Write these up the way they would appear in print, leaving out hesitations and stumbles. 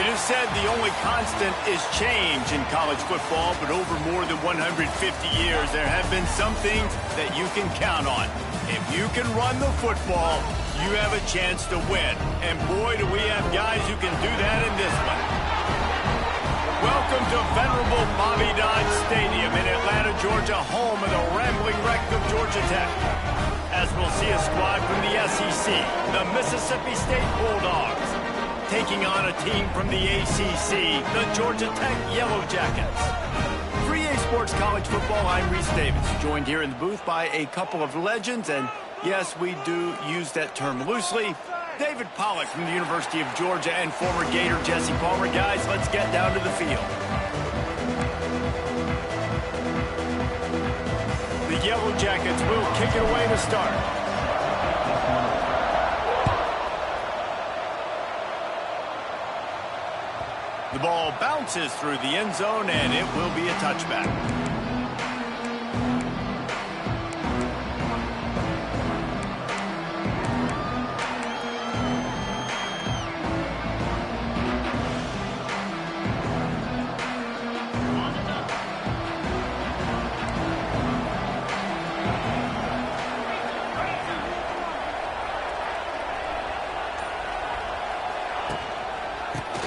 just said the only constant is change in college football, but over more than 150 years, there have been some things that you can count on. If you can run the football, you have a chance to win. And boy, do we have guys who can do that in this one. Welcome to venerable Bobby Dodd Stadium in Atlanta, Georgia, home of the rambling wreck of Georgia Tech. As we'll see a squad from the SEC, the Mississippi State Bulldogs, taking on a team from the ACC, the Georgia Tech Yellow Jackets. For EA Sports College Football, I'm Reese Davis, joined here in the booth by a couple of legends, and yes, we do use that term loosely. David Pollack from the University of Georgia and former Gator Jesse Palmer. Guys, let's get down to the field. The Yellow Jackets will kick it away to start. The ball bounces through the end zone, and it will be a touchback.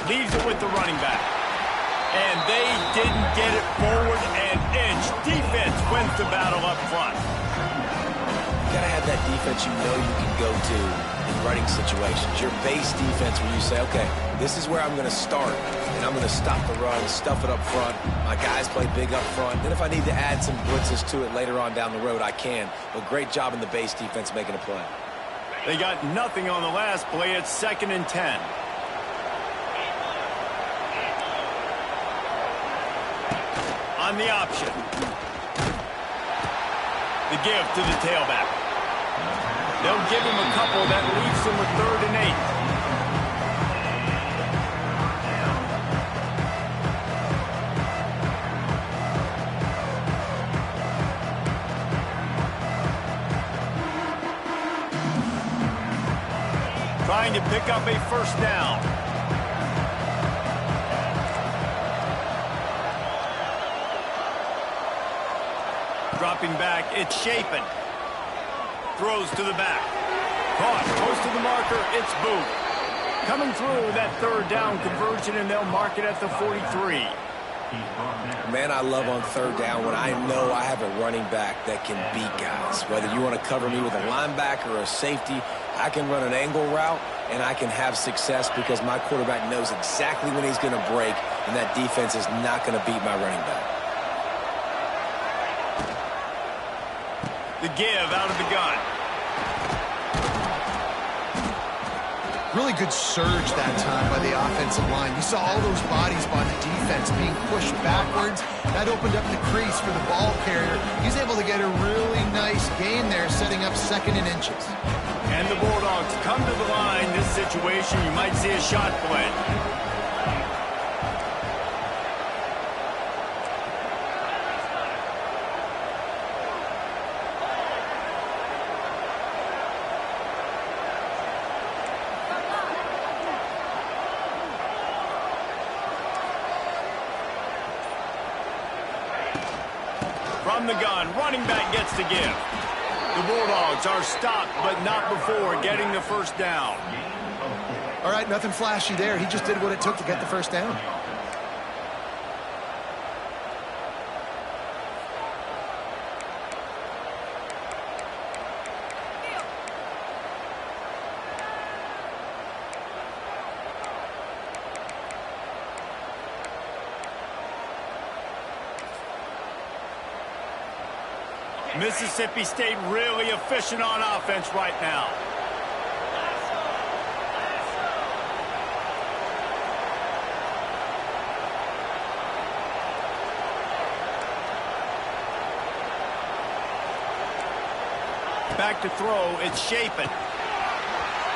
Leaves it with the running back. And they didn't get it forward an inch. Defense wins the battle up front. You got to have that defense you know you can go to in running situations. Your base defense where you say, okay, this is where I'm going to start, and I'm going to stop the run, stuff it up front. My guys play big up front. Then if I need to add some blitzes to it later on down the road, I can. But great job in the base defense making a play. They got nothing on the last play. It's 2nd and 10. On the option. The give to the tailback. They'll give him a couple. That leaves him with 3rd and 8. Trying to pick up a 1st down. Dropping back, it's Shapen. Throws to the back. Caught, close to the marker, it's Booth. Coming through that 3rd down conversion, and they'll mark it at the 43. Man, I love on 3rd down when I know I have a running back that can beat guys. Whether you want to cover me with a linebacker or a safety, I can run an angle route, and I can have success because my quarterback knows exactly when he's going to break, and that defense is not going to beat my running back. The give out of the gun. Really good surge that time by the offensive line. You saw all those bodies by the defense being pushed backwards. That opened up the crease for the ball carrier. He's able to get a really nice gain there, setting up 2nd and inches. And the Bulldogs come to the line. This situation, you might see a shot play. From the gun, running back gets to give. The Bulldogs are stopped, but not before getting the 1st down. All right, nothing flashy there. He just did what it took to get the 1st down. Mississippi State really efficient on offense right now. Back to throw, it's Shapen.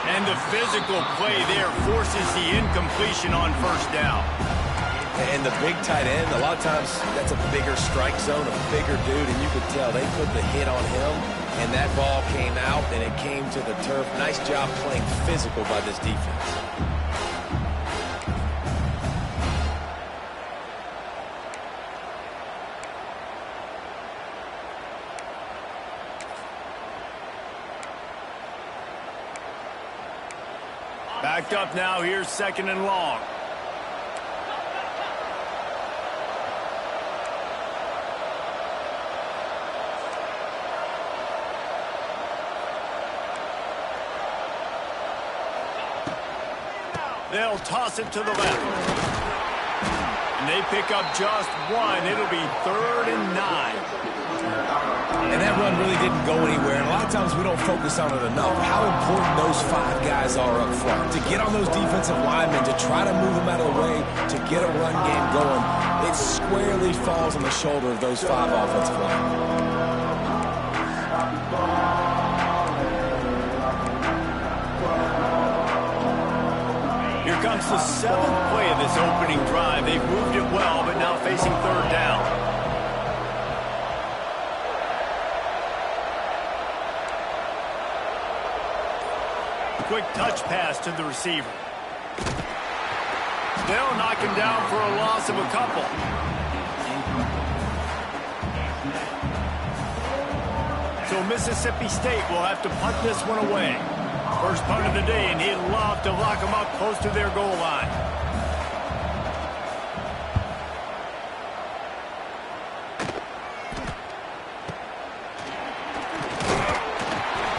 And the physical play there forces the incompletion on 1st down. And the big tight end, a lot of times that's a bigger strike zone, a bigger dude, and you could tell they put the hit on him, and that ball came out, and it came to the turf. Nice job playing physical by this defense. Backed up now, here's 2nd and long. They'll toss it to the left. And they pick up just 1. It'll be 3rd and 9. And that run really didn't go anywhere. And a lot of times we don't focus on it enough. How important those 5 guys are up front. To get on those defensive linemen, to try to move them out of the way, to get a run game going, it squarely falls on the shoulder of those 5 offensive linemen. Here comes the 7th play of this opening drive. They've moved it well, but now facing 3rd down. Quick touch pass to the receiver. They'll knock him down for a loss of a couple. So Mississippi State will have to punt this one away. First punt of the day, and he'd love to lock them up close to their goal line.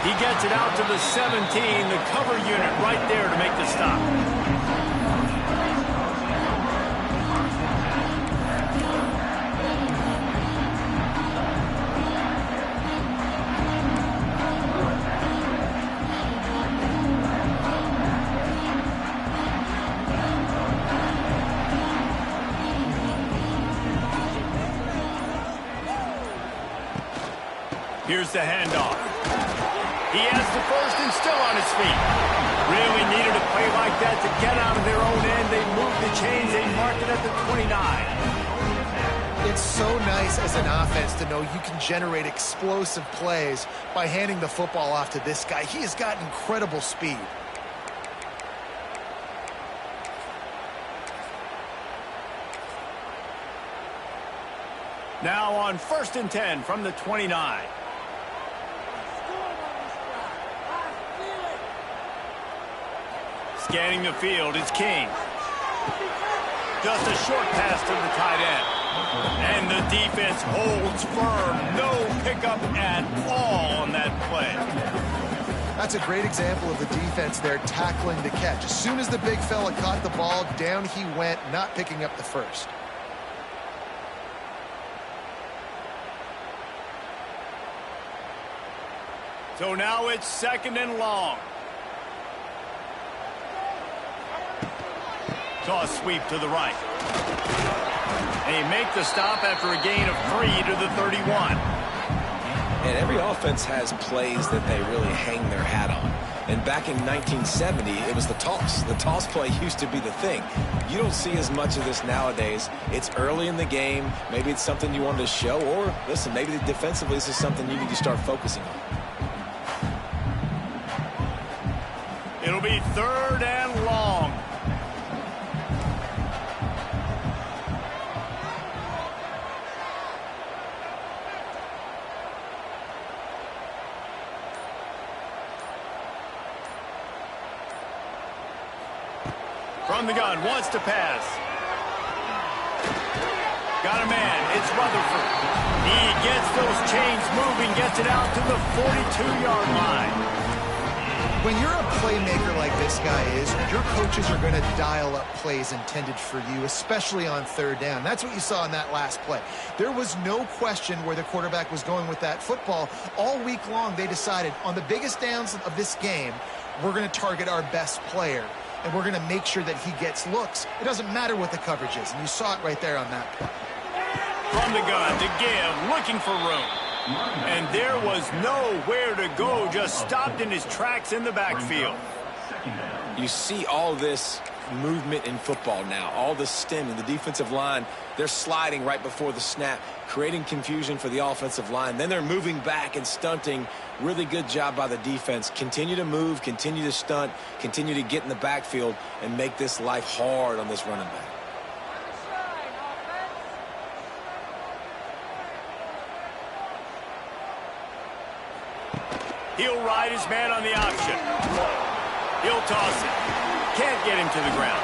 He gets it out to the 17, the cover unit right there to make the stop. Here's the handoff. He has the first and still on his feet. Really needed a play like that to get out of their own end. They moved the chains. They marked it at the 29. It's so nice as an offense to know you can generate explosive plays by handing the football off to this guy. He has got incredible speed. Now on 1st and 10 from the 29. Scanning the field, it's King. Just a short pass to the tight end. And the defense holds firm. No pickup at all on that play. That's a great example of the defense there tackling the catch. As soon as the big fella caught the ball, down he went, not picking up the first. So now it's 2nd and long. Toss sweep to the right. They make the stop after a gain of 3 to the 31. And every offense has plays that they really hang their hat on. And back in 1970, it was the toss. The toss play used to be the thing. You don't see as much of this nowadays. It's early in the game. Maybe it's something you wanted to show. Or, listen, maybe defensively this is something you need to start focusing on. It'll be 3rd and long. From the gun, wants to pass. Got a man, it's Rutherford. He gets those chains moving, gets it out to the 42-yard line. When you're a playmaker like this guy is, your coaches are going to dial up plays intended for you, especially on 3rd down. That's what you saw in that last play. There was no question where the quarterback was going with that football. All week long, they decided on the biggest downs of this game, we're going to target our best player, and we're going to make sure that he gets looks. It doesn't matter what the coverage is, and you saw it right there on that play. From the gun to give, looking for room. And there was nowhere to go, just stopped in his tracks in the backfield. You see all this movement in football now, all the stemming, the defensive line, they're sliding right before the snap, creating confusion for the offensive line. Then they're moving back and stunting. Really good job by the defense. Continue to move, continue to stunt, continue to get in the backfield and make this life hard on this running back. He'll ride his man on the option. He'll toss it. can't get him to the ground.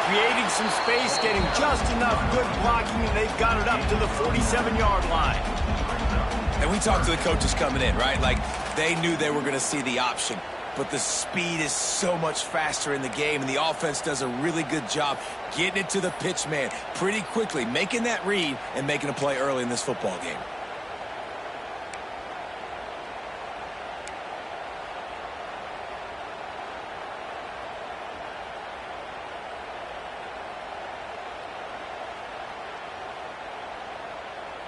Creating some space, getting just enough good blocking, and they've got it up to the 47-yard line. And we talked to the coaches coming in, right? Like, they knew they were going to see the option. But the speed is so much faster in the game, and the offense does a really good job getting it to the pitch man pretty quickly, making that read and making a play early in this football game.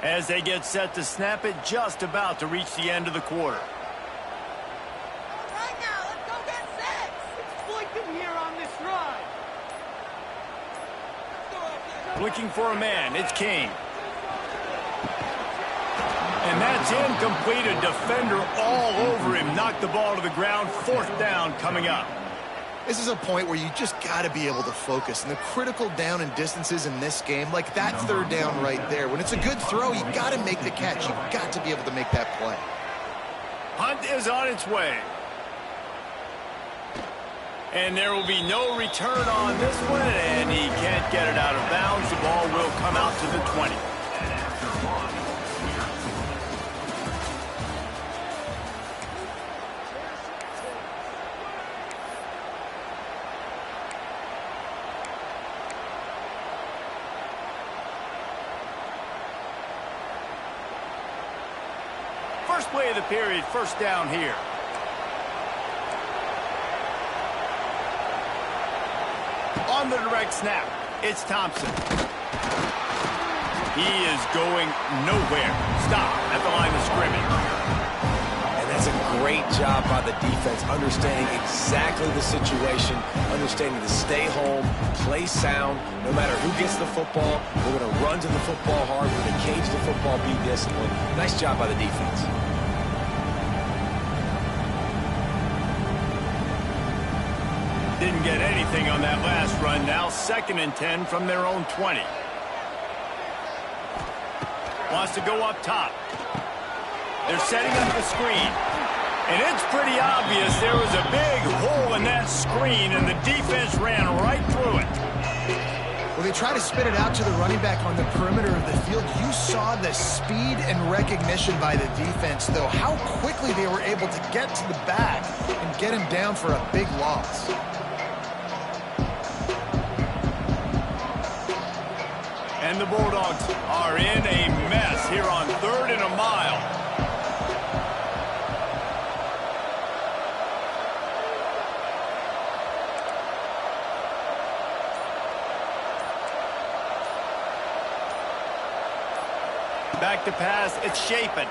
As they get set to snap it, just about to reach the end of the quarter. Right now, let's go get six. Exploit them here on this run. Looking for a man, it's King. And that's incomplete. A defender all over him. Knocked the ball to the ground. 4th down coming up. This is a point where you just got to be able to focus. And the critical down and distances in this game, like that 3rd down right there. When it's a good throw, you got to make the catch. You've got to be able to make that play. Hunt is on its way. And there will be no return on this one, and he can't get it out of bounds. The ball will come out to the 20. First play of the period, 1st down here. On the direct snap, it's Thompson. He is going nowhere. Stop at the line of scrimmage. And that's a great job by the defense, understanding exactly the situation, understanding to stay home, play sound. No matter who gets the football, we're going to run to the football hard. We're going to cage the football, be disciplined. Nice job by the defense. Didn't get anything on that last run. Now 2nd and 10 from their own 20. Wants to go up top. They're setting up the screen. And it's pretty obvious there was a big hole in that screen, and the defense ran right through it. Well, they try to spit it out to the running back on the perimeter of the field. You saw the speed and recognition by the defense, though, how quickly they were able to get to the back and get him down for a big loss. And the Bulldogs are in a mess here on 3rd and a mile. Back to pass, it's Shapen.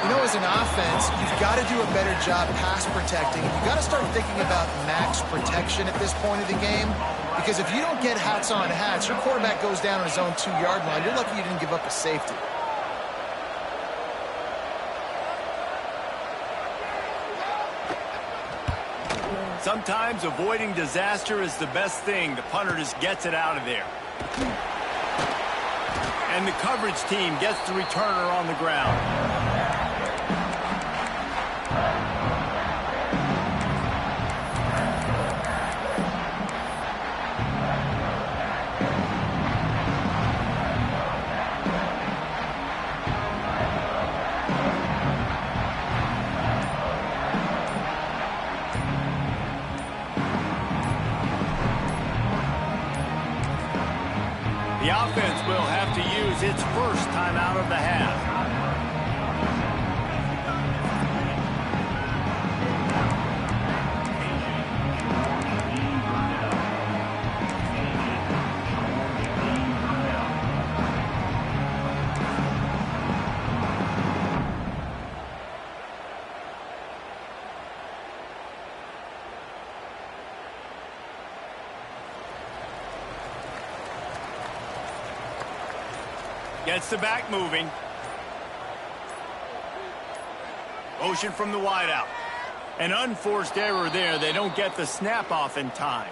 You know, as an offense, you've got to do a better job pass protecting. You've got to start thinking about max protection at this point of the game. Because if you don't get hats on hats, your quarterback goes down on his own 2-yard line. You're lucky you didn't give up a safety. Sometimes avoiding disaster is the best thing. The punter just gets it out of there. And the coverage team gets the returner on the ground. The offense will have to use its first time out of the half. Gets the back moving. Motion from the wideout. An unforced error there. They don't get the snap off in time.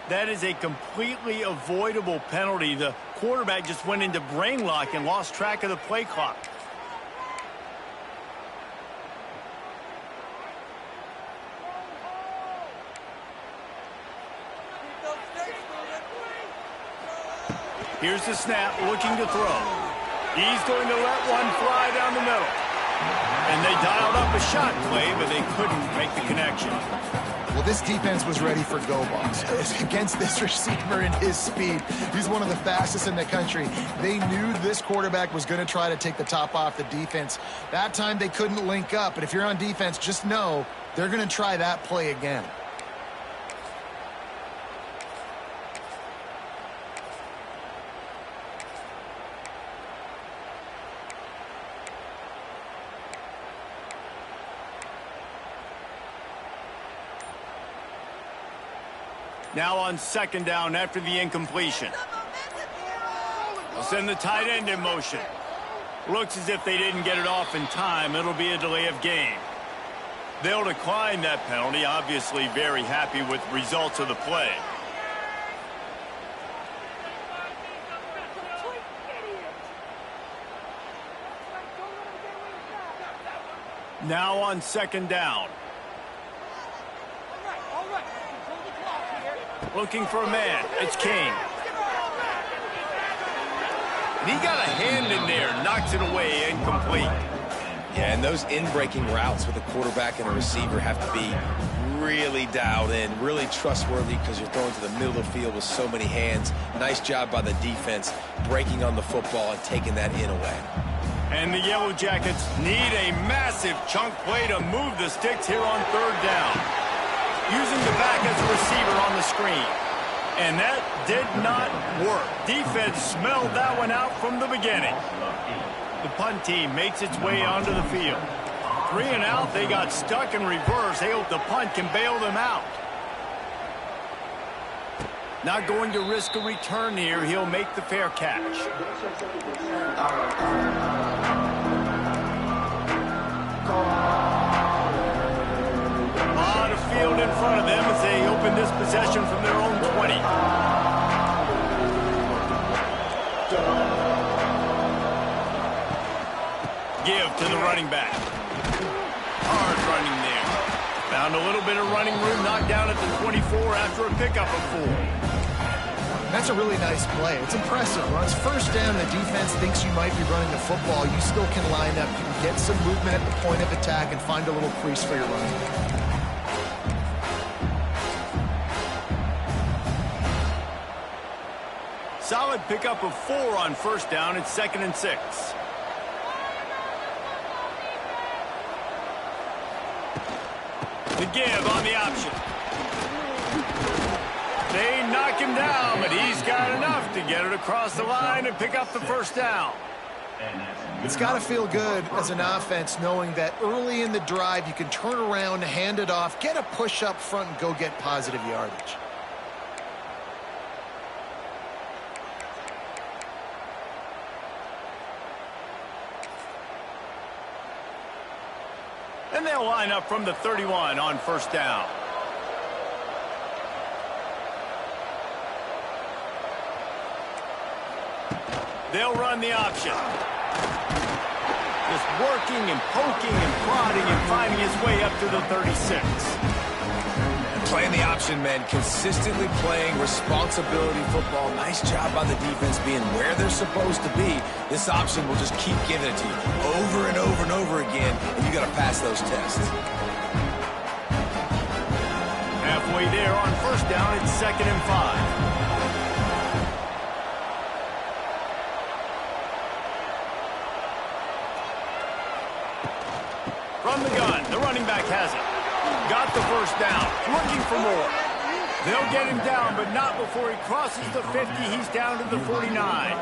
That is a completely avoidable penalty. The quarterback just went into brain lock and lost track of the play clock. Here's the snap, looking to throw. He's going to let one fly down the middle. And they dialed up a shot play, but they couldn't make the connection. Well, this defense was ready for go balls against this receiver and his speed. He's one of the fastest in the country. They knew this quarterback was going to try to take the top off the defense. That time they couldn't link up, but if you're on defense, just know they're going to try that play again. Now on second down after the incompletion. They'll send the tight end in motion. Looks as if they didn't get it off in time. It'll be a delay of game. They'll decline that penalty, obviously very happy with the results of the play. Now on second down. Looking for a man. It's King. And he got a hand in there, knocks it away, incomplete. Yeah, and those in-breaking routes with a quarterback and a receiver have to be really dialed in, really trustworthy because you're throwing to the middle of the field with so many hands. Nice job by the defense breaking on the football and taking that in away. And the Yellow Jackets need a massive chunk play to move the sticks here on third down. Using the back as a receiver on the screen. And that did not work. Defense smelled that one out from the beginning. The punt team makes its way onto the field. 3 and out, they got stuck in reverse. They hope the punt can bail them out. Not going to risk a return here. He'll make the fair catch. Field in front of them as they open this possession from their own 20. Give to the running back. Hard running there. Found a little bit of running room, knocked down at the 24 after a pickup of 4. That's a really nice play. It's impressive. When it's first down, the defense thinks you might be running the football. You still can line up. You can get some movement at the point of attack and find a little crease for your running. Solid pickup of 4 on first down. It's 2nd and 6. The give on the option. They knock him down, but he's got enough to get it across the line and pick up the first down. It's got to feel good as an offense knowing that early in the drive you can turn around, hand it off, get a push up front, and go get positive yardage. And they'll line up from the 31 on first down. They'll run the option. Just working and poking and prodding and finding his way up to the 36. Playing the option, man. Consistently playing responsibility football. Nice job by the defense being where they're supposed to be. This option will just keep giving it to you over and over and over again, and you got to pass those tests. Halfway there on first down, it's 2nd and 5. From the gun, the running back has it. Got the first down, looking for more. They'll get him down, but not before he crosses the 50. He's down to the 49.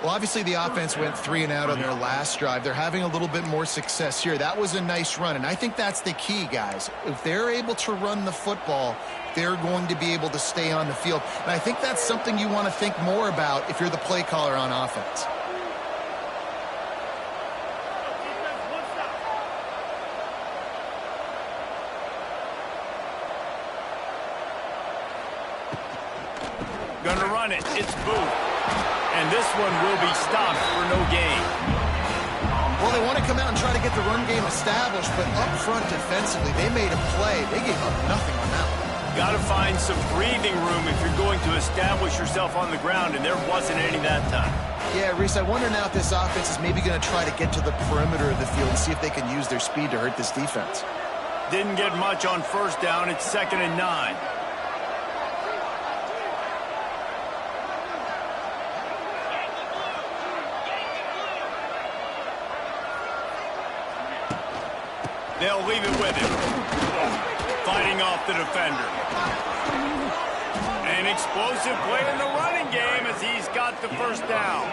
Well, obviously the offense went 3 and out on their last drive. They're having a little bit more success here. That was a nice run, and I think that's the key, guys. If they're able to run the football, they're going to be able to stay on the field. And I think that's something you want to think more about if you're the play caller on offense. Gonna run it. It's Booth. And this one will be stopped for no gain. Well, they want to come out and try to get the run game established, but up front defensively, they made a play. They gave up nothing on that one. got to find some breathing room if you're going to establish yourself on the ground, and there wasn't any that time. Yeah, Reese, I wonder now if this offense is maybe going to try to get to the perimeter of the field and see if they can use their speed to hurt this defense. Didn't get much on first down. It's 2nd and 9. They'll leave it with him. Fighting off the defender. An explosive play in the running game as he's got the first down.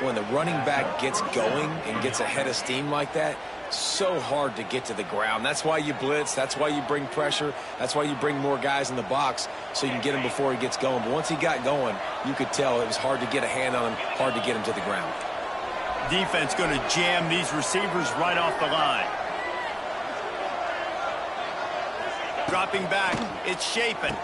When the running back gets going and gets ahead of steam like that, so hard to get to the ground. That's why you blitz. That's why you bring pressure. That's why you bring more guys in the box so you can get him before he gets going. But once he got going, you could tell it was hard to get a hand on him, hard to get him to the ground. Defense going to jam these receivers right off the line. Dropping back, it's Shapen.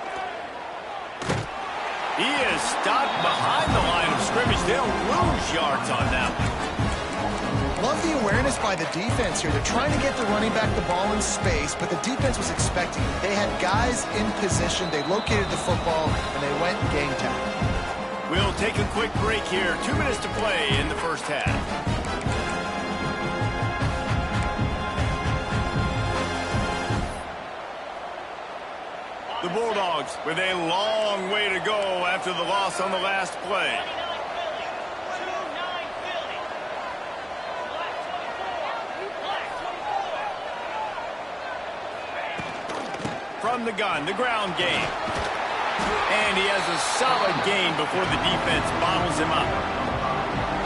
He is stopped behind the line of scrimmage. They'll lose yards on that one. Love the awareness by the defense here. They're trying to get the running back the ball in space, but the defense was expecting it. They had guys in position. They located the football, and they went and gang tackle. We'll take a quick break here. 2 minutes to play in the first half. The Bulldogs with a long way to go after the loss on the last play. From the gun, the ground game. And he has a solid gain before the defense bottles him up.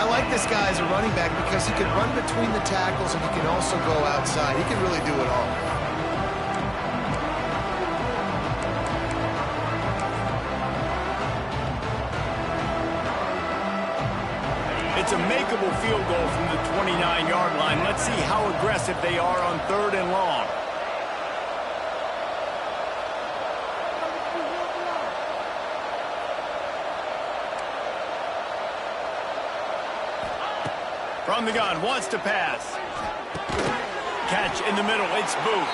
I like this guy as a running back because he can run between the tackles and he can also go outside. He can really do it all. It's a makeable field goal from the 29-yard line. Let's see how aggressive they are on 3rd and long. From the gun, wants to pass. Catch in the middle, it's Booth.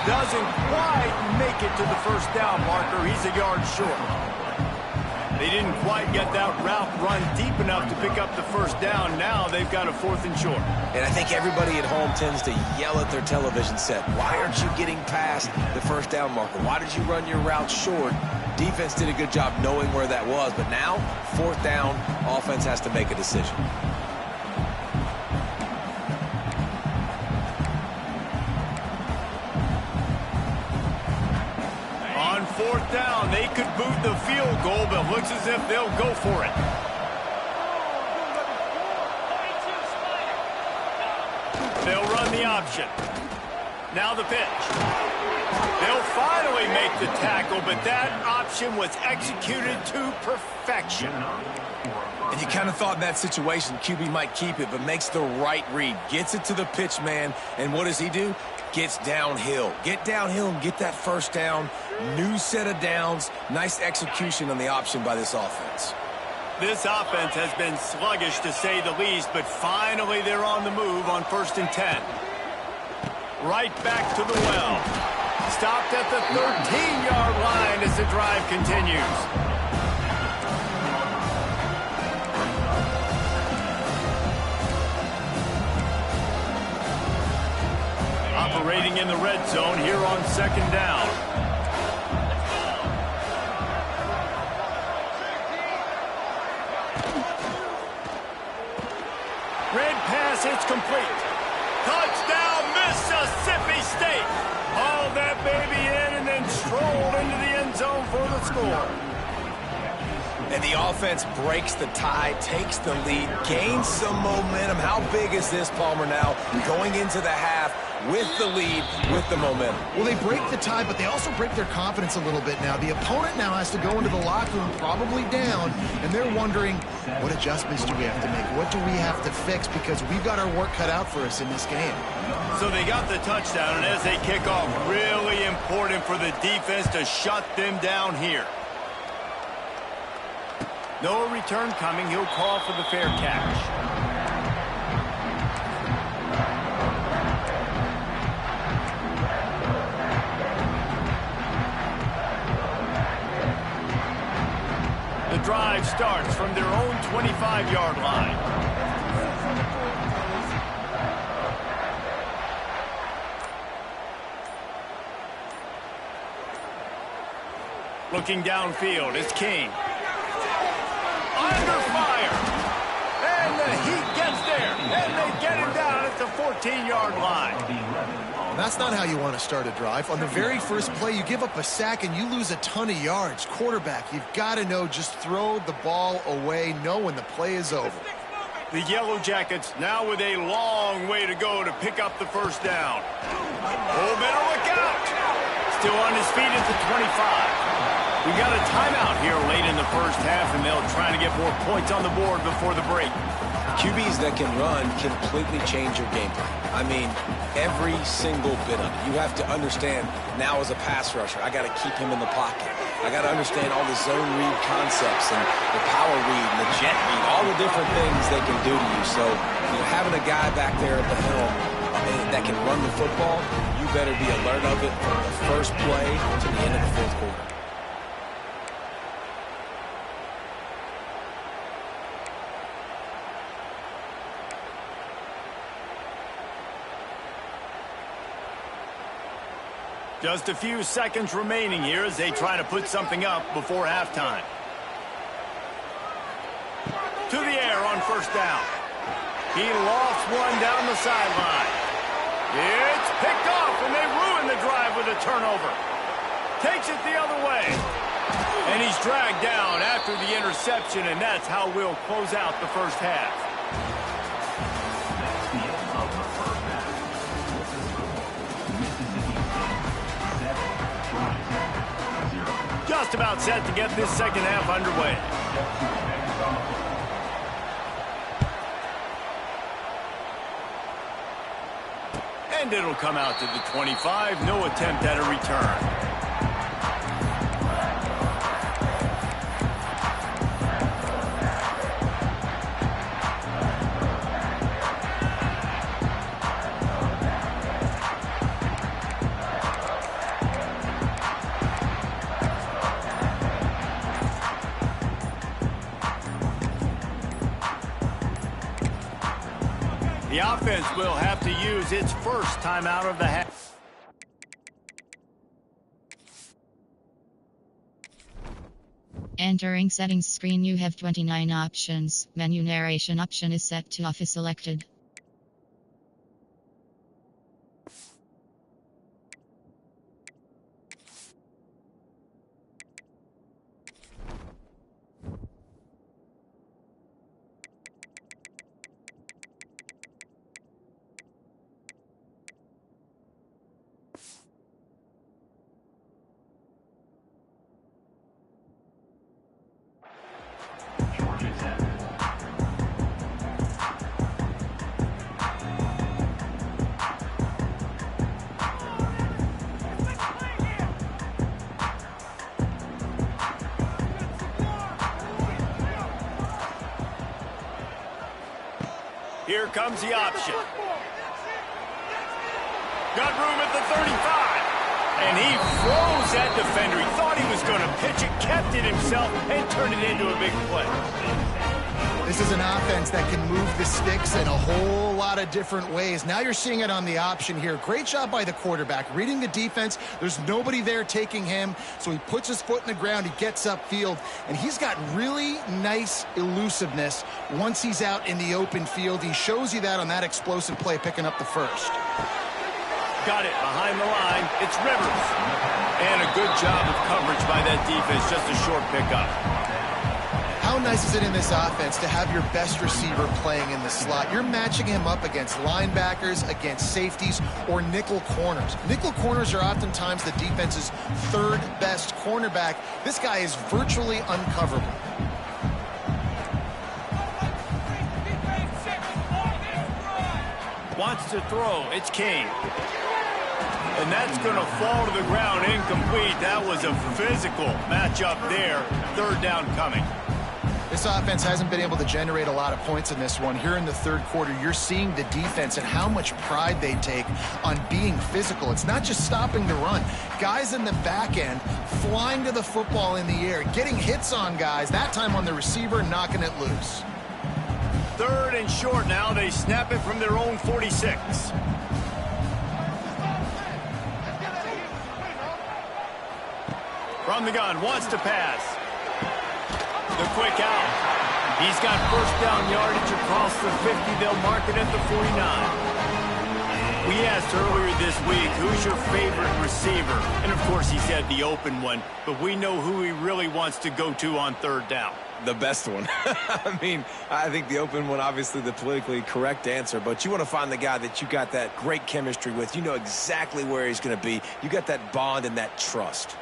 Doesn't quite make it to the first down marker. He's a yard short. They didn't quite get that route run deep enough to pick up the first down. Now they've got a 4th and short. And I think everybody at home tends to yell at their television set. Why aren't you getting past the first down marker? Why did you run your route short? Defense did a good job knowing where that was. But now, 4th down, offense has to make a decision. On 4th down, they could boot the field goal, but looks as if they'll go for it. They'll run the option. Now the pitch. They'll finally make the tackle, but that option was executed to perfection. And you kind of thought in that situation QB might keep it, but makes the right read. Gets it to the pitch man, and what does he do? Gets downhill. Get downhill and get that first down. New set of downs. Nice execution on the option by this offense. This offense has been sluggish to say the least, but finally they're on the move on 1st and 10. Right back to the well. Stopped at the 13-yard line as the drive continues. Operating in the red zone here on 2nd down. Red pass, it's complete. Touchdown, Mississippi State. Hauled that baby in and then strolled into the end zone for the score. And the offense breaks the tie, takes the lead, gains some momentum. How big is this, Palmer, now? Going into the half with the lead, with the momentum. Well, they break the tie, but they also break their confidence a little bit now. The opponent now has to go into the locker room probably down, and they're wondering, what adjustments do we have to make? What do we have to fix? Because we've got our work cut out for us in this game. So they got the touchdown, and as they kick off, really important for the defense to shut them down here. No return coming. He'll call for the fair catch. starts from their own 25-yard line. Looking downfield, it's King. Under fire. And the Heat gets there. And they get him down at the 14-yard line. That's not how you want to start a drive. On the very first play, you give up a sack and you lose a ton of yards. Quarterback, you've got to know, just throw the ball away, know when the play is over. The Yellow Jackets now with a long way to go to pick up the first down. Oh, better look out. Still on his feet at the 25. We got a timeout here late in the first half, and they'll try to get more points on the board before the break. QBs that can run completely change your game plan. I mean, every single bit of it. You have to understand, now as a pass rusher, I got to keep him in the pocket. I got to understand all the zone read concepts and the power read and the jet read, all the different things they can do to you. So, having a guy back there at the helm that can run the football, you better be alert of it from the first play to the end of the fourth quarter. Just a few seconds remaining here as they try to put something up before halftime. To the air on first down. He lofts one down the sideline. It's picked off, and they ruin the drive with a turnover. Takes it the other way. And he's dragged down after the interception, and that's how we'll close out the first half. Just about set to get this second half underway. And it'll come out to the 25. No attempt at a return. The offense will have to use its first timeout of the half. Entering settings screen, you have 29 options. Menu narration option is set to off is selected. Here comes the option. Got room at the 35. And he froze that defender. He thought he was going to pitch it, kept it himself, and turned it into a big play. This is an offense that can move the sticks in a whole lot of different ways. Now you're seeing it on the option here. Great job by the quarterback. Reading the defense, there's nobody there taking him, so he puts his foot in the ground, he gets upfield, and he's got really nice elusiveness once he's out in the open field. He shows you that on that explosive play, picking up the first. Got it behind the line. It's Rivers. And a good job of coverage by that defense. Just a short pickup. How nice is it in this offense to have your best receiver playing in the slot? You're matching him up against linebackers, against safeties, or nickel corners. Nickel corners are oftentimes the defense's third best cornerback. This guy is virtually uncoverable. Wants to throw. It's King. And that's going to fall to the ground incomplete. That was a physical matchup there. Third down coming. This offense hasn't been able to generate a lot of points in this one. Here in the third quarter, you're seeing the defense and how much pride they take on being physical. It's not just stopping the run. Guys in the back end flying to the football in the air, getting hits on guys, that time on the receiver, knocking it loose. Third and short now. They snap it from their own 46. From the gun, wants to pass. The quick out. He's got first down yardage across the 50. They'll mark it at the 49. We asked earlier this week, who's your favorite receiver? And, of course, he said the open one. But we know who he really wants to go to on third down. The best one. I mean, I think the open one, obviously the politically correct answer, but you want to find the guy that you got that great chemistry with. You know exactly where he's going to be. You got that bond and that trust.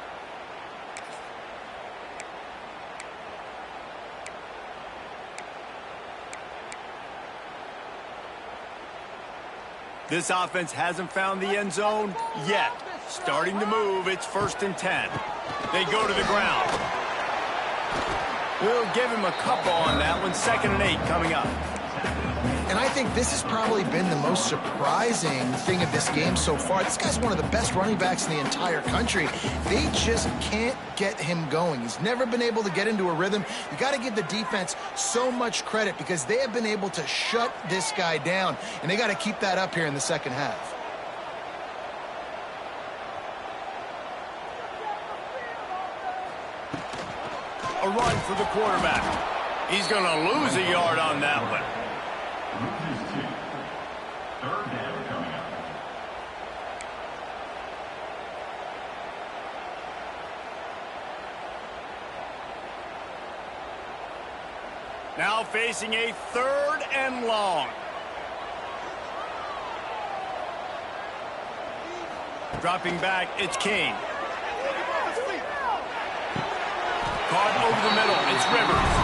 This offense hasn't found the end zone yet. Starting to move. It's 1st and 10. They go to the ground. We'll give him a couple on that one. 2nd and 8 coming up. And I think this has probably been the most surprising thing of this game so far. This guy's one of the best running backs in the entire country. They just can't get him going. He's never been able to get into a rhythm. You got to give the defense so much credit because they have been able to shut this guy down, and they got to keep that up here in the second half. A run for the quarterback. He's going to lose a yard on that one. Now facing a 3rd and long. Dropping back, it's King. Caught over the middle, it's Rivers.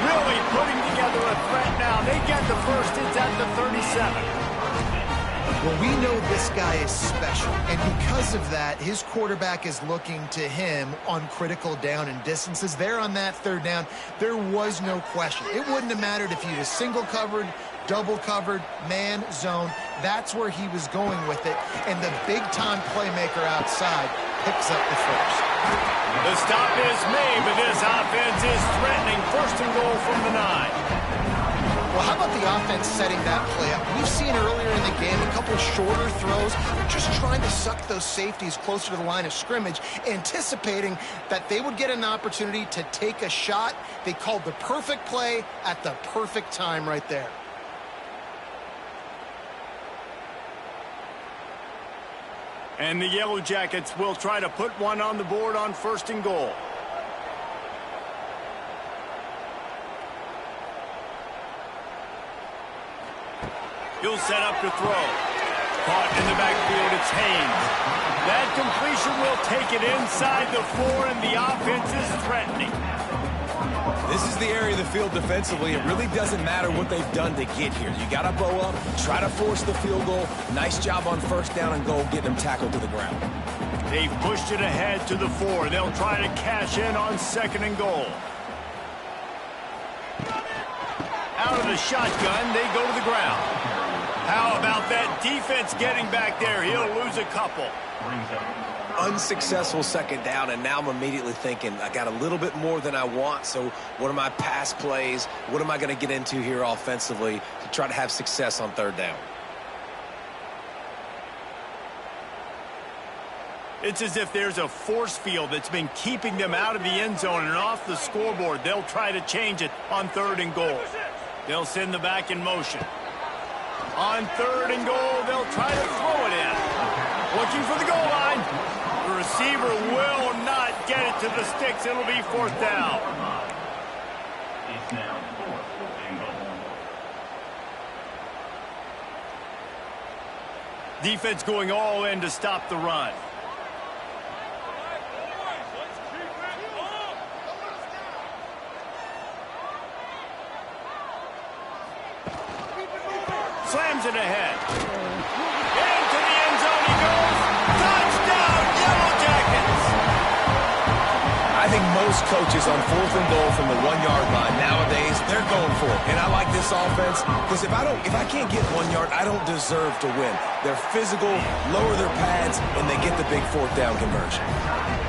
Really putting together a threat now. They get the first, it's at the 37. Well, we know this guy is special, and because of that, his quarterback is looking to him on critical down and distances. There on that 3rd down, there was no question. It wouldn't have mattered if he was single covered, double covered, man, zone. That's where he was going with it, and the big-time playmaker outside picks up the first. The stop is made, but this offense is threatening. 1st and goal from the 9. Well, how about the offense setting that play up? We've seen earlier in the game a couple shorter throws, just trying to suck those safeties closer to the line of scrimmage, anticipating that they would get an opportunity to take a shot. They called the perfect play at the perfect time right there. And the Yellow Jackets will try to put one on the board on 1st and goal. He'll set up to throw. Caught in the backfield, it's Haynes. That completion will take it inside the 4, and the offense is threatening. This is the area of the field defensively. It really doesn't matter what they've done to get here. You got to bow up, try to force the field goal. Nice job on 1st down and goal, getting them tackled to the ground. They've pushed it ahead to the 4. They'll try to cash in on 2nd and goal. Out of the shotgun, they go to the ground. How about that defense getting back there? He'll lose a couple. Unsuccessful 2nd down, and now I'm immediately thinking, I got a little bit more than I want, so what are my pass plays? What am I going to get into here offensively to try to have success on 3rd down? It's as if there's a force field that's been keeping them out of the end zone and off the scoreboard. They'll try to change it on 3rd and goal. They'll send the back in motion. On 3rd and goal, they'll try to throw it in. Looking for the goal line. The receiver will not get it to the sticks. It'll be 4th down. It's now 4th and goal. Defense going all in to stop the run. Slams it ahead. Into the end zone he goes. Touchdown, Yellow Jackets! I I think most coaches on 4th and goal from the 1-yard line nowadays, they're going for it. And I like this offense because if I can't get 1 yard, I don't deserve to win. They're physical, lower their pads, and they get the big 4th down conversion.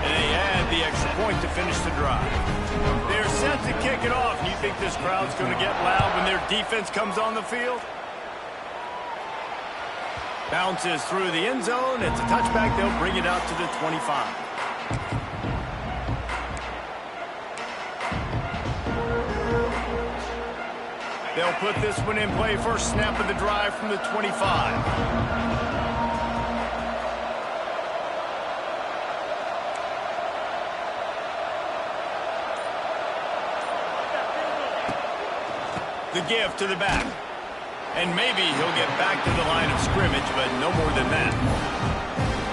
And they add the extra point to finish the drive. They're set to kick it off. You think this crowd's going to get loud when their defense comes on the field? Bounces through the end zone. It's a touchback. They'll bring it out to the 25. They'll put this one in play. First snap of the drive from the 25. The give to the back. And maybe he'll get back to the line of scrimmage, but no more than that.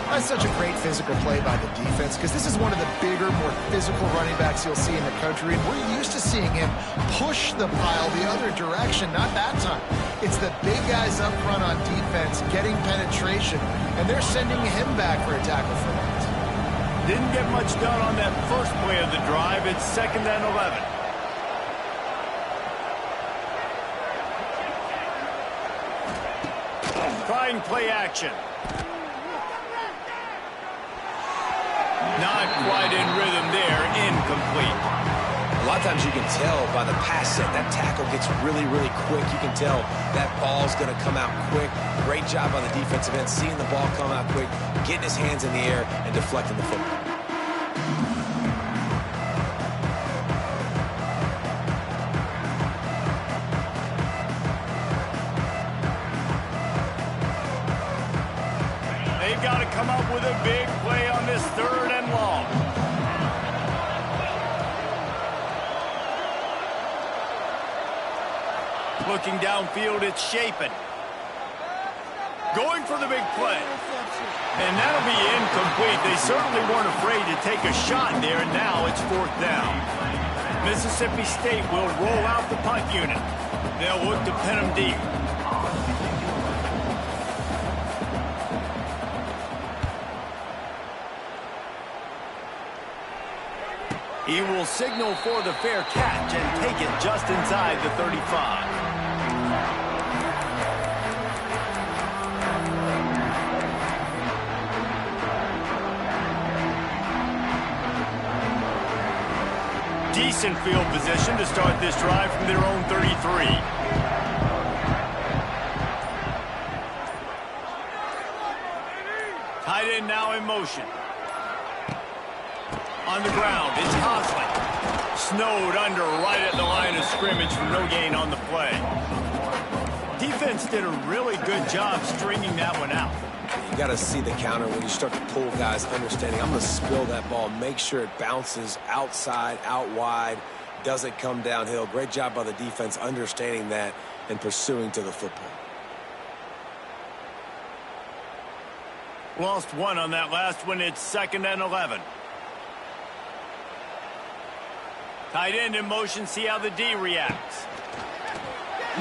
That's such a great physical play by the defense because this is one of the bigger, more physical running backs you'll see in the country, and we're used to seeing him push the pile the other direction, not that time. It's the big guys up front on defense getting penetration, and they're sending him back for a tackle for that. Didn't get much done on that first play of the drive. It's 2nd and 11. Trying play action. Not quite in rhythm there. Incomplete. A lot of times you can tell by the pass set, that tackle gets really, really quick. You can tell that ball's going to come out quick. Great job on the defensive end, seeing the ball come out quick, getting his hands in the air, and deflecting the football. They've got to come up with a big play on this 3rd and long. Looking downfield, it's Shapen. Going for the big play. And that'll be incomplete. They certainly weren't afraid to take a shot there, and now it's 4th down. Mississippi State will roll out the punt unit. They'll look to pin them deep. He will signal for the fair catch and take it just inside the 35. Decent field position to start this drive from their own 33. Tight end now in motion. On the ground, it's Hosley. Snowed under right at the line of scrimmage for no gain on the play. Defense did a really good job stringing that one out. You got to see the counter when you start to pull guys, understanding I'm going to spill that ball, make sure it bounces outside, out wide, doesn't come downhill. Great job by the defense understanding that and pursuing to the football. Lost one on that last one. It's 2nd and 11. Tight end in motion, see how the D reacts.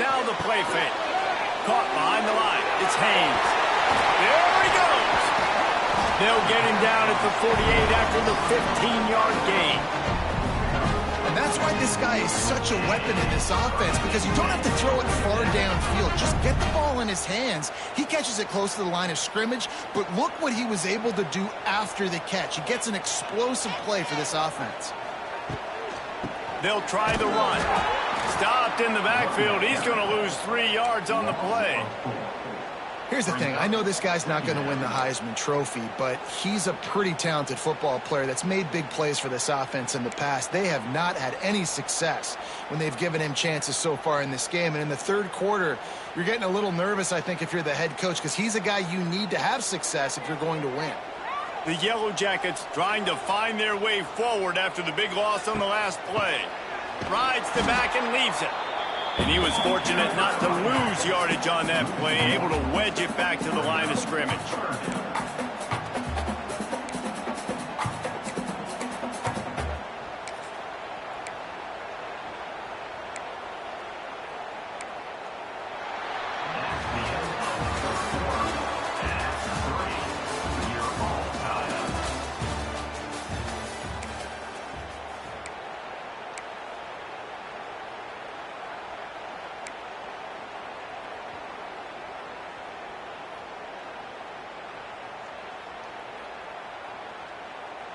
Now the play fake. Caught behind the line. It's Haynes. There he goes. They'll get him down at the 48 after the 15-yard gain. And that's why this guy is such a weapon in this offense, because you don't have to throw it far downfield. Just get the ball in his hands. He catches it close to the line of scrimmage, but look what he was able to do after the catch. He gets an explosive play for this offense. They'll try the run. Stopped in the backfield. He's going to lose 3 yards on the play. Here's the thing. I know this guy's not going to win the Heisman Trophy, but he's a pretty talented football player that's made big plays for this offense in the past. They have not had any success when they've given him chances so far in this game. And in the 3rd quarter, you're getting a little nervous, I think, if you're the head coach, because he's a guy you need to have success if you're going to win. The Yellow Jackets trying to find their way forward after the big loss on the last play. Rides the back and leaves it. And he was fortunate not to lose yardage on that play, able to wedge it back to the line of scrimmage.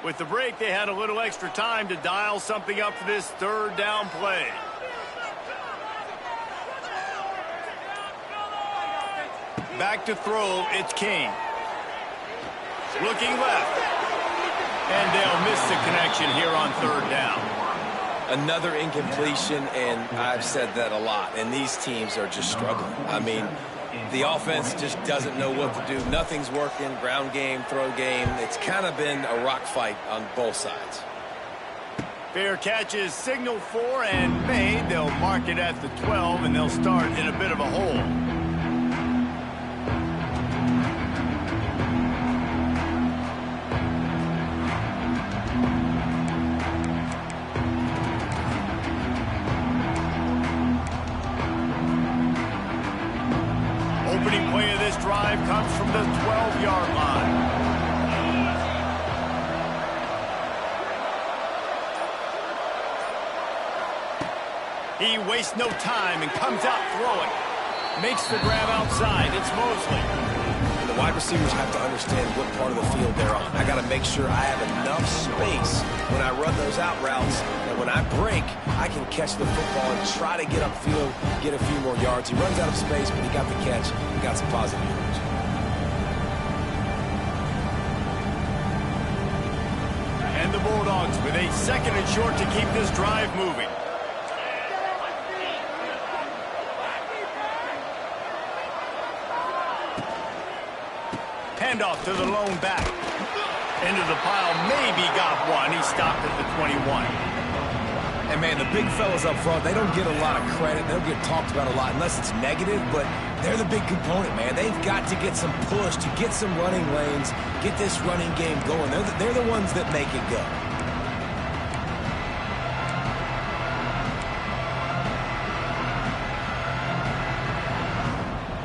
With the break, they had a little extra time to dial something up for this third down play. Back to throw, it's King. Looking left. And they'll miss the connection here on third down. Another incompletion, and I've said that a lot, and these teams are just struggling. I mean, the offense just doesn't know what to do. Nothing's working, ground game, throw game. It's kind of been a rock fight on both sides. Fair catch is signaled for and made. They'll mark it at the 12, and they'll start in a bit of a hole. Opening play of this drive comes from the 12-yard line. He wastes no time and comes out throwing. Makes the grab outside. It's Mosley. And the wide receivers have to understand what part of the field they're on. I got to make sure I have enough space when I run those out routes that when I break, I can catch the football and try to get upfield, get a few more yards. He runs out of space, but he got the catch. He got some positive yards. And the Bulldogs with a second and short to keep this drive moving. Handoff to the lone back. Into the pile, maybe got one. He stopped at the 21. And, man, the big fellas up front, they don't get a lot of credit. They don't get talked about a lot unless it's negative, but they're the big component, man. They've got to get some push, to get some running lanes, get this running game going. They're the ones that make it go.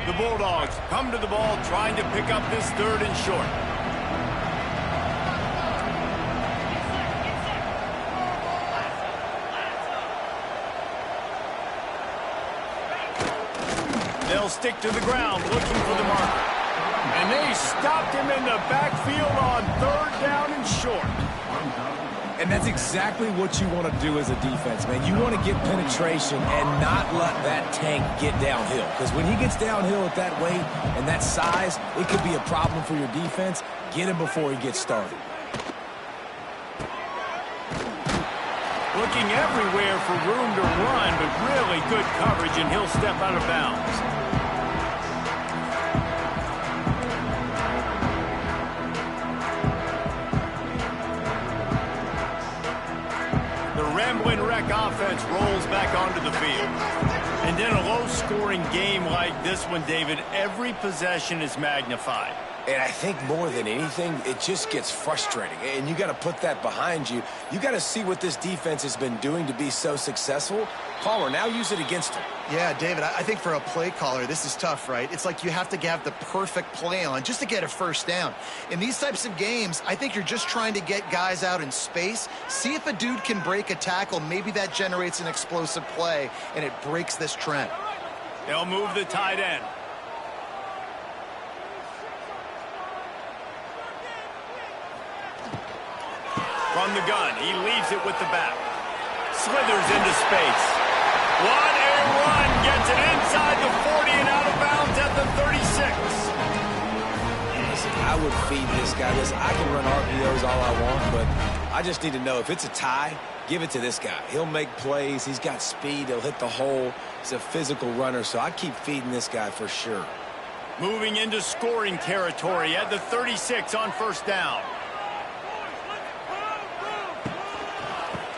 The Bulldogs come to the ball trying to pick up this third and short. They'll stick to the ground looking for the marker. And they stopped him in the backfield on third down and short. And that's exactly what you want to do as a defense, man. You want to get penetration and not let that tank get downhill. Because when he gets downhill at that weight and that size, it could be a problem for your defense. Get him before he gets started. Looking everywhere for room to run, but really good coverage, and he'll step out of bounds. Rambling wreck offense rolls back onto the field. And in a low-scoring game like this one, David, every possession is magnified. And I think more than anything, it just gets frustrating. And you got to put that behind you. You got to see what this defense has been doing to be so successful. Palmer, now use it against him. Yeah, David, I think for a play caller, this is tough, right? It's like you have to have the perfect play on just to get a first down. In these types of games, I think you're just trying to get guys out in space, see if a dude can break a tackle. Maybe that generates an explosive play, and it breaks this trend. They'll move the tight end. From the gun, he leaves it with the back. Slithers into space. 1-A-1 gets it inside the 40 and out of bounds at the 36. Listen, I would feed this guy. Listen, I can run RPOs all I want, but I just need to know if it's a tie, give it to this guy. He'll make plays. He's got speed. He'll hit the hole. He's a physical runner, so I keep feeding this guy for sure. Moving into scoring territory at the 36 on first down.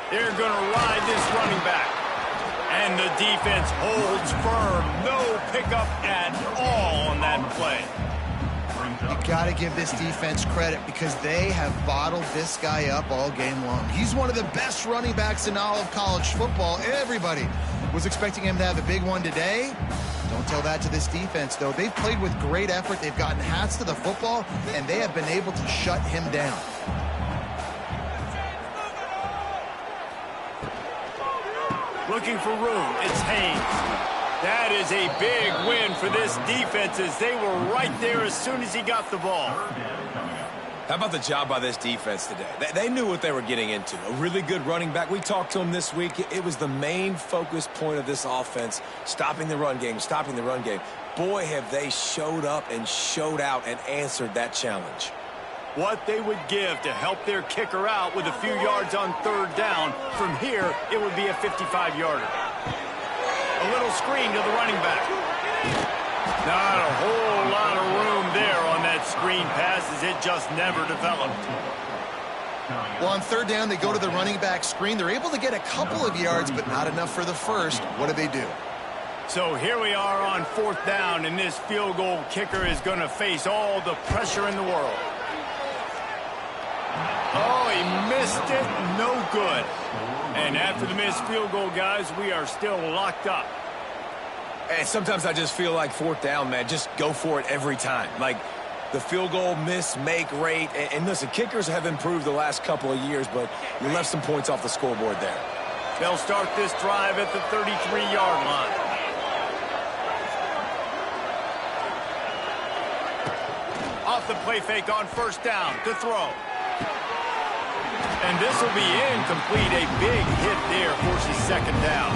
They're going to ride this running back. And the defense holds firm. No pickup at all on that play. You got to give this defense credit because they have bottled this guy up all game long. He's one of the best running backs in all of college football. Everybody was expecting him to have a big one today. Don't tell that to this defense, though. They've played with great effort. They've gotten hats to the football, and they have been able to shut him down. Looking for room, it's Haynes. That is a big win for this defense as they were right there as soon as he got the ball. How about the job by this defense today? They knew what they were getting into. A really good running back. We talked to him this week. It was the main focus point of this offense, stopping the run game, stopping the run game. Boy, have they showed up and showed out and answered that challenge. What they would give to help their kicker out with a few yards on third down. From here, it would be a 55-yarder. A little screen to the running back. Not a whole lot of room there on that screen pass as it just never developed. Well, on third down, they go to the running back screen. They're able to get a couple of yards, but not enough for the first. What do? So here we are on fourth down, and this field goal kicker is going to face all the pressure in the world. Oh, he missed it. No good. And after the missed field goal, guys, we are still locked up. And sometimes I just feel like fourth down, man, just go for it every time. Like the field goal miss-make rate. And listen, kickers have improved the last couple of years, but you left some points off the scoreboard there. They'll start this drive at the 33-yard line. Off the play fake on first down to throw. And this will be incomplete. A big hit there forces second down.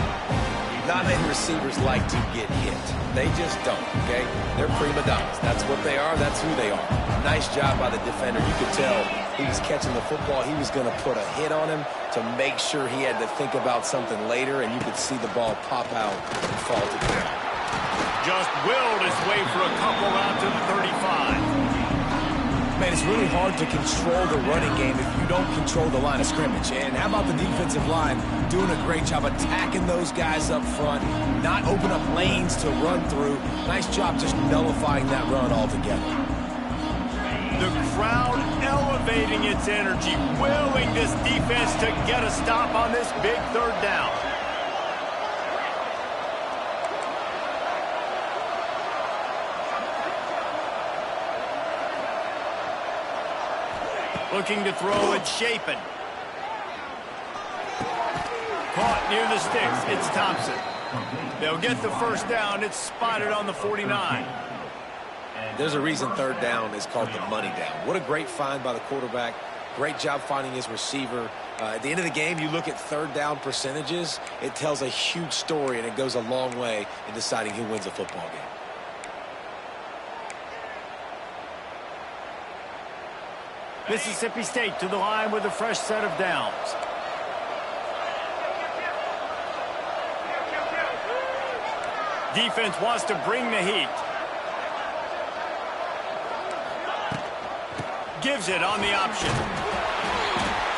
Not many receivers like to get hit. They just don't, okay? They're prima donnas. That's what they are. That's who they are. Nice job by the defender. You could tell he was catching the football. He was going to put a hit on him to make sure he had to think about something later, and you could see the ball pop out and fall to the ground. Just willed his way for a couple out to the 35. Man, it's really hard to control the running game if you don't control the line of scrimmage. And how about the defensive line doing a great job attacking those guys up front, not open up lanes to run through. Nice job just nullifying that run altogether. The crowd elevating its energy, willing this defense to get a stop on this big third down. Looking to throw it, Shapen. Caught near the sticks. It's Thompson. They'll get the first down. It's spotted on the 49. There's a reason third down is called the money down. What a great find by the quarterback. Great job finding his receiver. At the end of the game, you look at third down percentages. It tells a huge story, and it goes a long way in deciding who wins a football game. Mississippi State to the line with a fresh set of downs. Defense wants to bring the heat. Gives it on the option.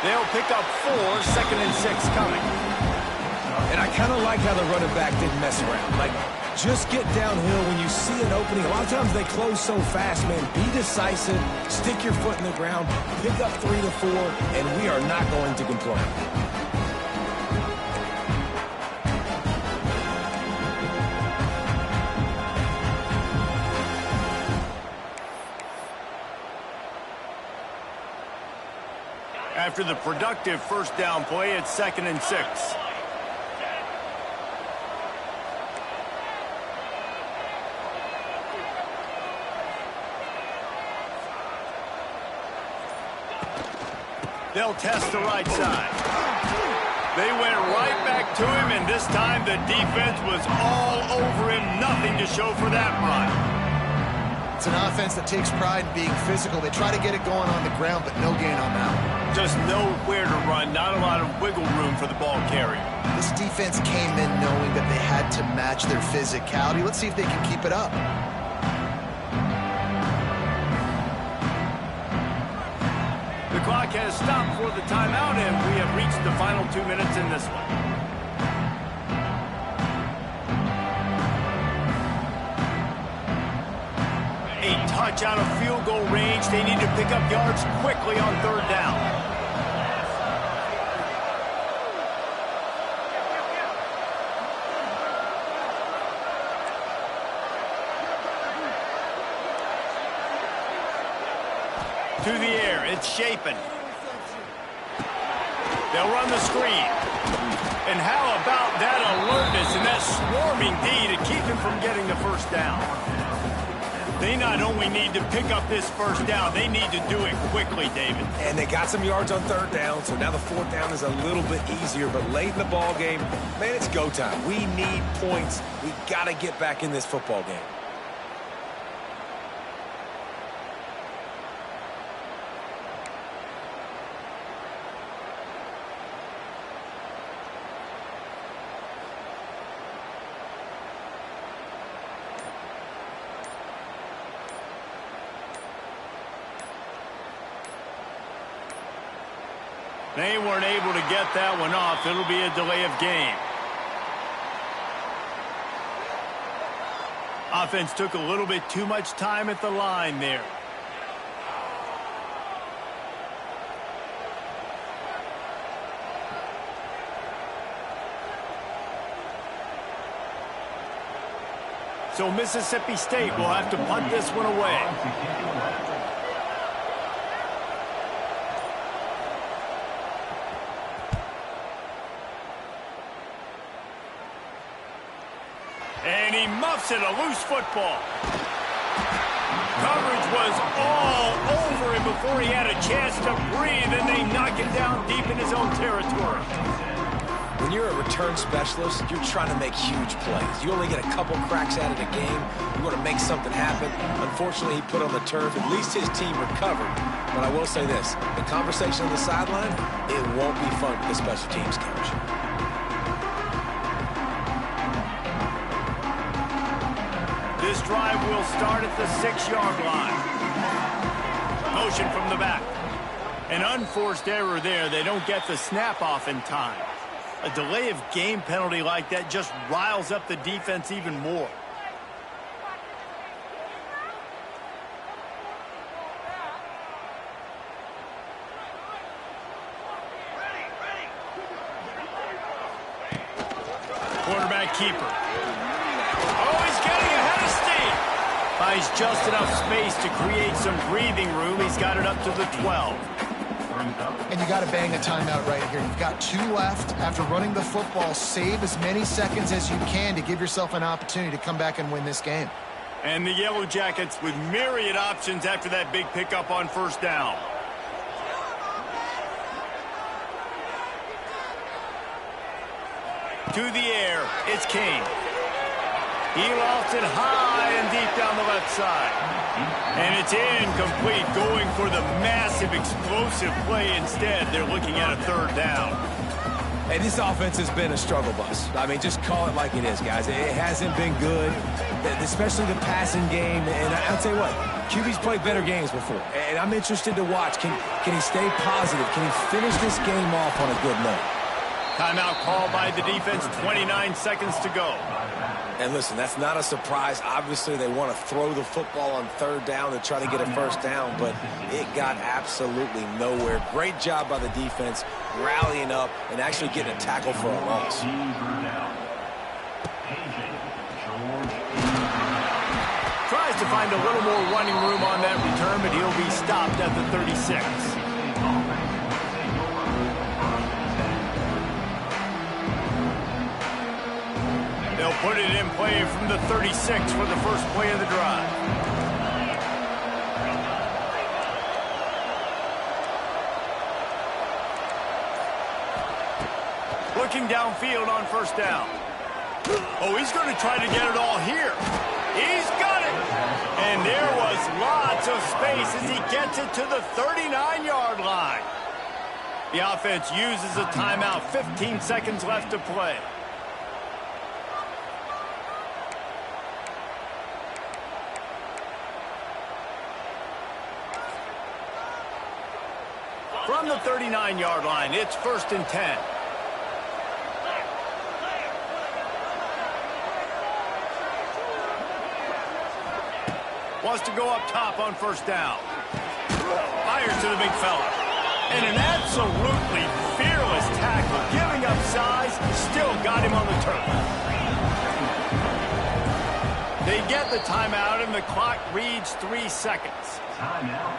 They'll pick up 4, 2nd and 6 coming. And I kind of like how the running back didn't mess around. Like, just get downhill when you see an opening. A lot of times they close so fast, man. Be decisive, stick your foot in the ground, pick up 3 to 4, and we are not going to complain. After the productive first down play, it's 2nd and 6. They'll test the right side. They went right back to him, and this time the defense was all over him. Nothing to show for that run. It's an offense that takes pride in being physical. They try to get it going on the ground, but no gain on that one. Just nowhere to run. Not a lot of wiggle room for the ball carrier. This defense came in knowing that they had to match their physicality. Let's see if they can keep it up. The clock has stopped for the timeout, and we have reached the final 2 minutes in this one. A touch out of field goal range. They need to pick up yards quickly on third down. To the air, it's Shapen. They'll run the screen. And how about that alertness and that swarming D to keep him from getting the first down? They not only need to pick up this first down, they need to do it quickly, David. And they got some yards on third down, so now the fourth down is a little bit easier. But late in the ball game, man, it's go time. We need points. We got to get back in this football game. They weren't able to get that one off. It'll be a delay of game. Offense took a little bit too much time at the line there. So Mississippi State will have to punt this one away. And he muffs it, a loose football. Coverage was all over him before he had a chance to breathe, and they knock him down deep in his own territory. When you're a return specialist, you're trying to make huge plays. You only get a couple cracks at it a game. You want to make something happen. Unfortunately, he put on the turf. At least his team recovered. But I will say this, the conversation on the sideline, it won't be fun for the special teams coach. This drive will start at the 6-yard line. Motion from the back. An unforced error there. They don't get the snap off in time. A delay of game penalty like that just riles up the defense even more. Quarterback keeper. Oh, he's getting ahead of steam. Finds just enough space to create some breathing room. He's got it up to the 12. And you got to bang a timeout right here. You've got 2 left. After running the football, save as many seconds as you can to give yourself an opportunity to come back and win this game. And the Yellow Jackets with myriad options after that big pickup on first down. To the air, it's King. He lofts it high and deep down the left side. And it's incomplete, going for the massive explosive play instead. They're looking at a third down. Hey, this offense has been a struggle bus. I mean, just call it like it is, guys. It hasn't been good, especially the passing game. And I'll tell you what, QB's played better games before. And I'm interested to watch. Can he stay positive? Can he finish this game off on a good note? Timeout called by the defense, 29 seconds to go. And listen, that's not a surprise. Obviously, they want to throw the football on third down to try to get a first down, but it got absolutely nowhere. Great job by the defense, rallying up and actually getting a tackle for a loss. Tries to find a little more running room on that return, but he'll be stopped at the 36. They'll put it in play from the 36 for the first play of the drive. Looking downfield on first down. Oh, he's going to try to get it all here. He's got it. And there was lots of space as he gets it to the 39-yard line. The offense uses a timeout. 15 seconds left to play. From the 39-yard line, it's 1st and 10. Wants to go up top on first down. Fires to the big fella. And an absolutely fearless tackle, giving up size, still got him on the turf. They get the timeout, and the clock reads 3 seconds. Timeout,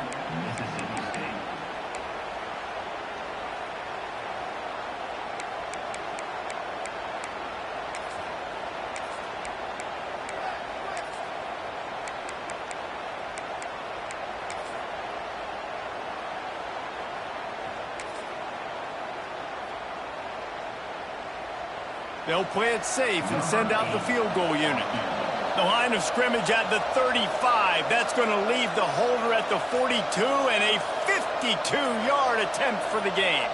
Mississippi State. They'll play it safe and send out the field goal unit. The line of scrimmage at the 35. That's going to leave the holder at the 42 and a 52-yard attempt for the game.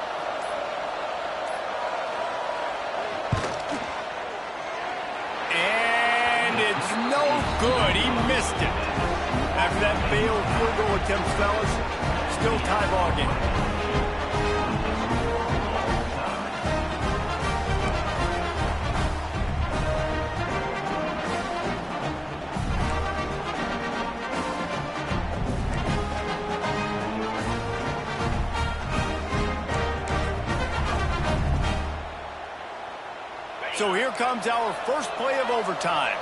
And it's no good. He missed it. After that failed field goal attempt, fellas, still tie ball game. So here comes our first play of overtime.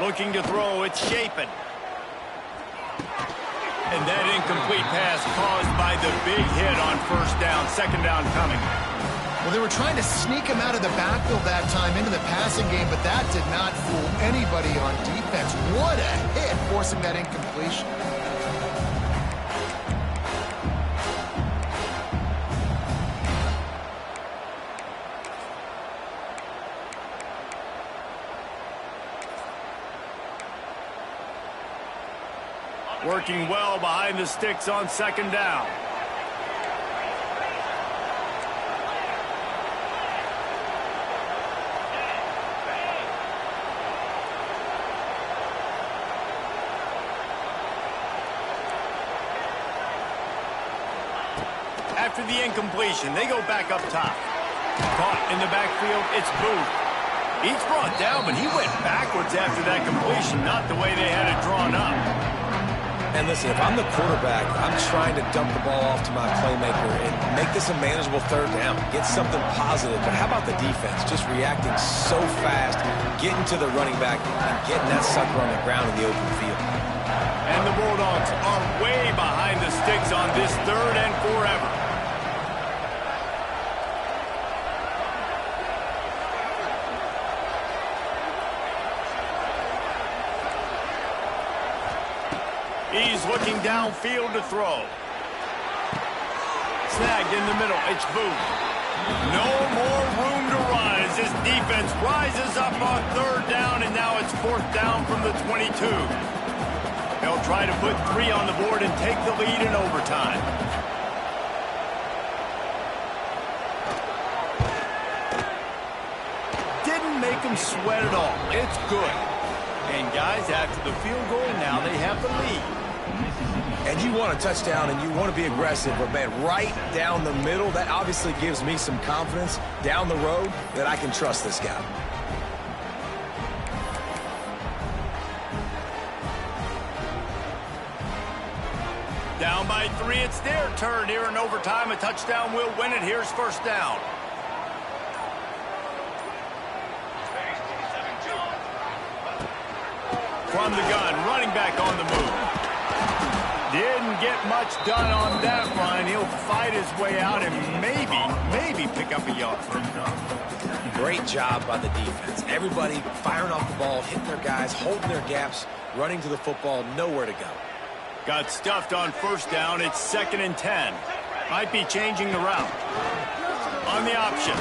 Looking to throw, it's Chapin. And that incomplete pass caused by the big hit on first down. Second down coming. Well, they were trying to sneak him out of the backfield that time into the passing game, but that did not fool anybody on defense. What a hit, forcing that incompletion. Working well behind the sticks on second down. After the incompletion, they go back up top. Caught in the backfield, it's Booth. He's brought down, but he went backwards after that completion, not the way they had it drawn up. And listen, if I'm the quarterback, I'm trying to dump the ball off to my playmaker and make this a manageable third down. Get something positive. But how about the defense? Just reacting so fast, getting to the running back, and getting that sucker on the ground in the open field. And the Bulldogs are way behind the sticks on this third and forever. He's looking downfield to throw. Snagged in the middle. It's Booth. No more room to run as this defense rises up on third down, and now it's fourth down from the 22. They'll try to put 3 on the board and take the lead in overtime. Didn't make them sweat at all. It's good. And guys, after the field goal, now they have the lead. And you want a touchdown and you want to be aggressive, but man, right down the middle, that obviously gives me some confidence down the road that I can trust this guy. Down by 3, it's their turn here in overtime. A touchdown will win it. Here's first down. From the gun, running back on the move. Didn't get much done on that run. He'll fight his way out and maybe pick up a yard. Great job by the defense. Everybody firing off the ball, hitting their guys, holding their gaps, running to the football, nowhere to go. Got stuffed on first down. It's 2nd and 10. Might be changing the route. On the option.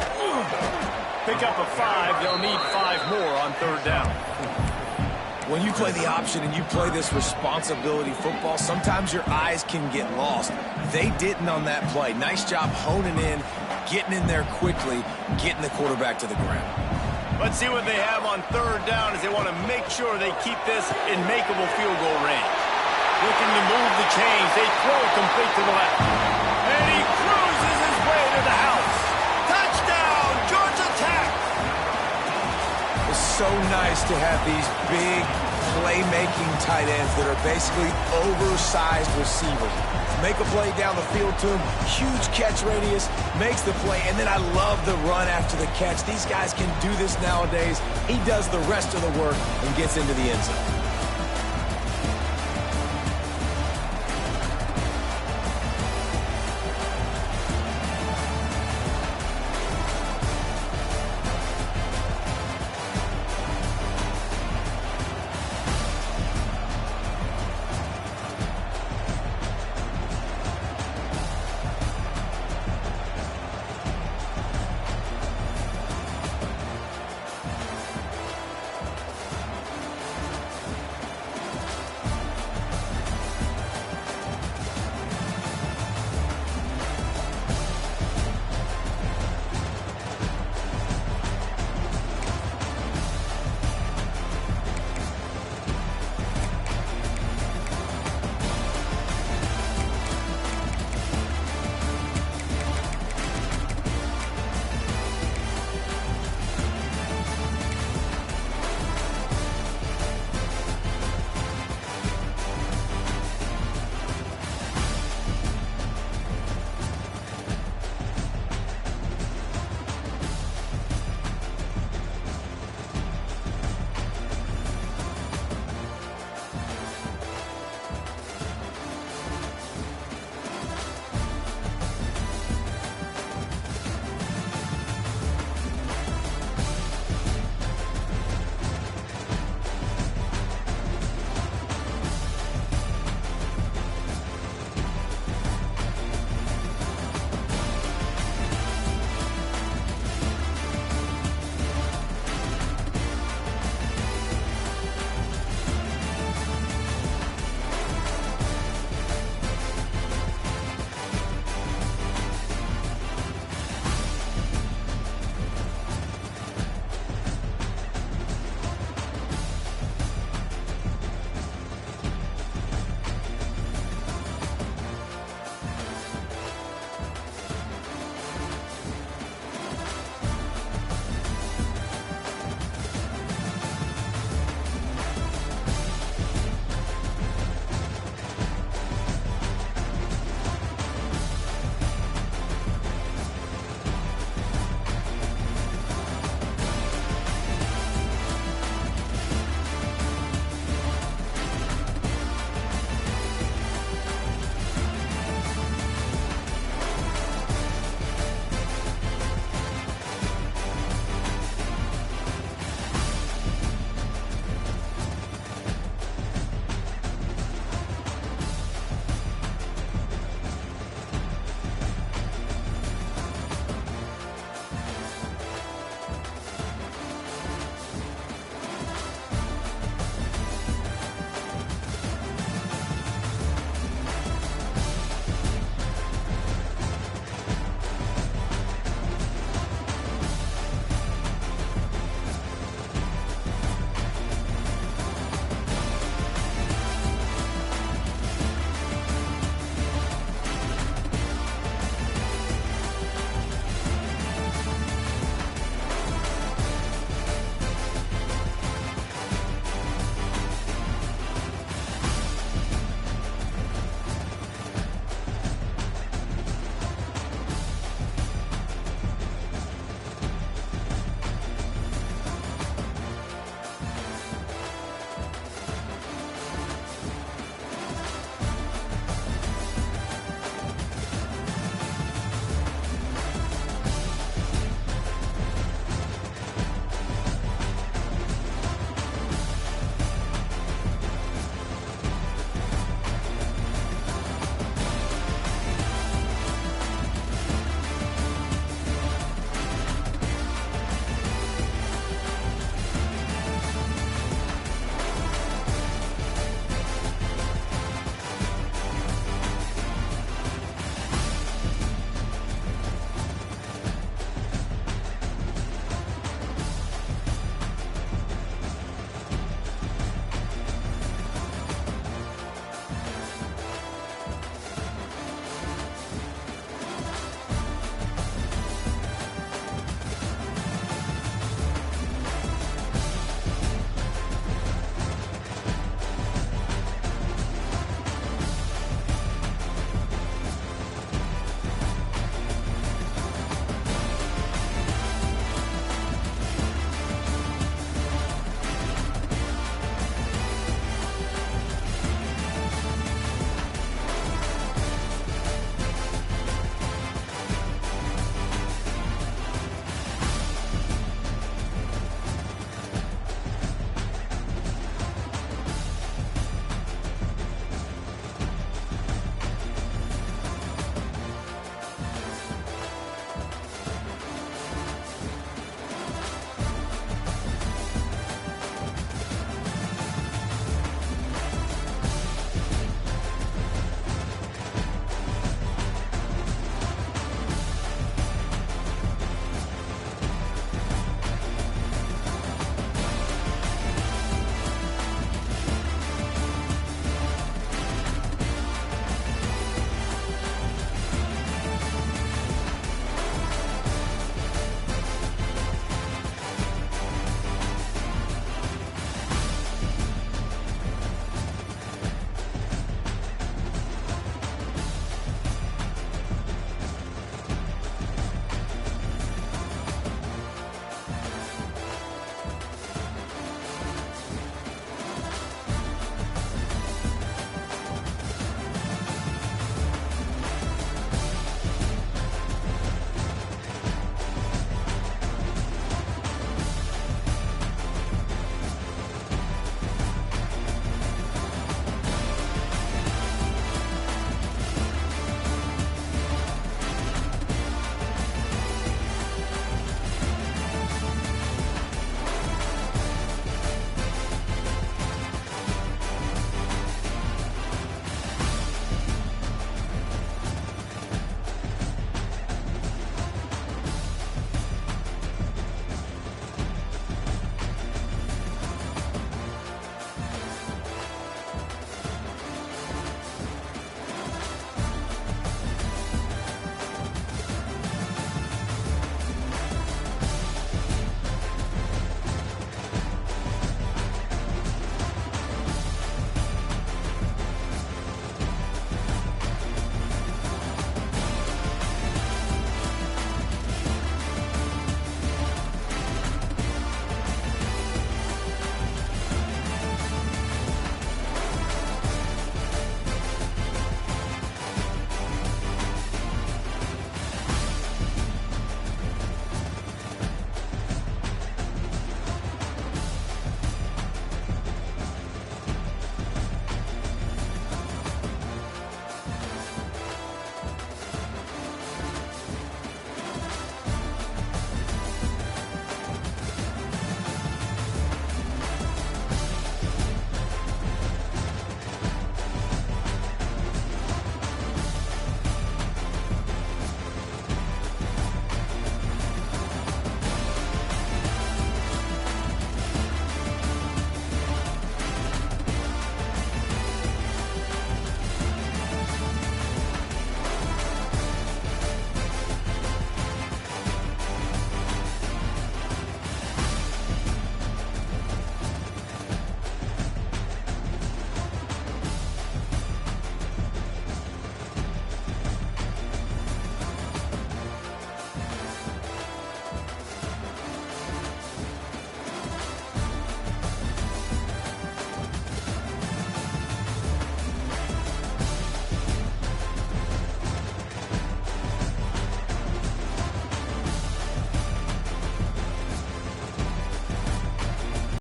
Pick up a 5. They'll need 5 more on third down. When you play the option and you play this responsibility football, sometimes your eyes can get lost. They didn't on that play. Nice job honing in, getting in there quickly, getting the quarterback to the ground. Let's see what they have on third down as they want to make sure they keep this in makeable field goal range. Looking to move the chains. They throw complete to the left. And he cruises his way to the house. Touchdown, Georgia Tech! It's so nice to have these big playmaking tight ends that are basically oversized receivers. Make a play down the field to him, huge catch radius, makes the play, and then I love the run after the catch. These guys can do this nowadays. He does the rest of the work and gets into the end zone.